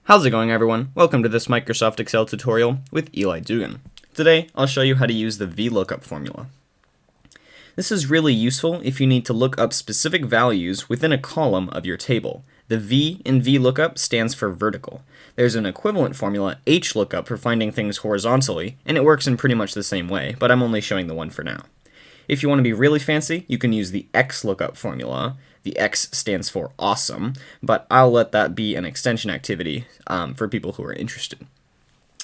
How's it going, everyone? Welcome to this Microsoft Excel tutorial with Eli Dugan. Today, I'll show you how to use the Vlookup formula. This is really useful if you need to look up specific values within a column of your table. The V in Vlookup stands for vertical. There's an equivalent formula, HLOOKUP, for finding things horizontally, and it works in pretty much the same way, but I'm only showing the one for now. If you want to be really fancy, you can use the XLOOKUP formula. The X stands for awesome, but I'll let that be an extension activity for people who are interested.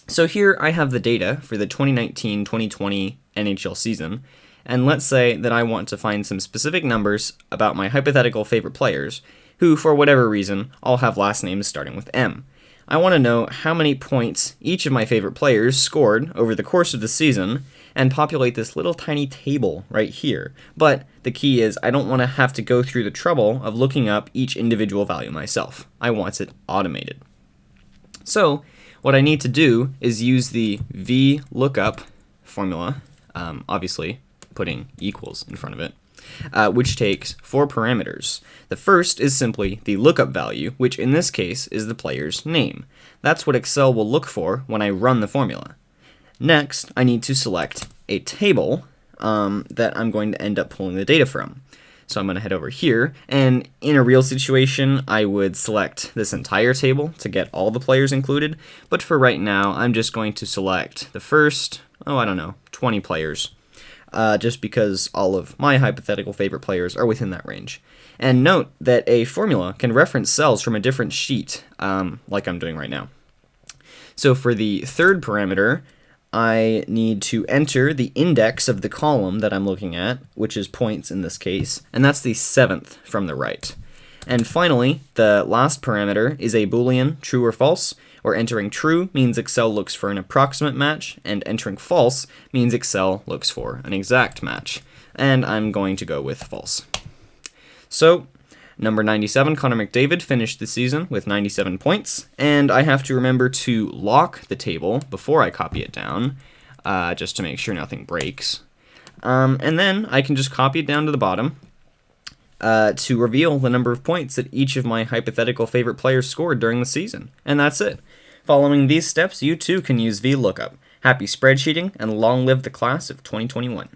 So here I have the data for the 2019-2020 NHL season, and let's say that I want to find some specific numbers about my hypothetical favorite players, who, for whatever reason, all have last names starting with M. I want to know how many points each of my favorite players scored over the course of the season, and populate this little tiny table right here. But the key is I don't want to have to go through the trouble of looking up each individual value myself. I want it automated. So what I need to do is use the Vlookup formula, obviously putting equals in front of it, which takes 4 parameters. The first is simply the lookup value, which in this case is the player's name. That's what Excel will look for when I run the formula. Next, I need to select a table that I'm going to end up pulling the data from. So I'm going to head over here, and in a real situation, I would select this entire table to get all the players included, but for right now, I'm just going to select the first, 20 players, just because all of my hypothetical favorite players are within that range. And note that a formula can reference cells from a different sheet, like I'm doing right now. So for the third parameter, I need to enter the index of the column that I'm looking at, which is points in this case, and that's the 7th from the right. And finally, the last parameter is a Boolean, true or false, where entering true means Excel looks for an approximate match, and entering false means Excel looks for an exact match. And I'm going to go with false. So, number 97, Connor McDavid, finished the season with 97 points, and I have to remember to lock the table before I copy it down, just to make sure nothing breaks. And then I can just copy it down to the bottom to reveal the number of points that each of my hypothetical favorite players scored during the season. And that's it. Following these steps, you too can use Vlookup. Happy spreadsheeting, and long live the class of 2021.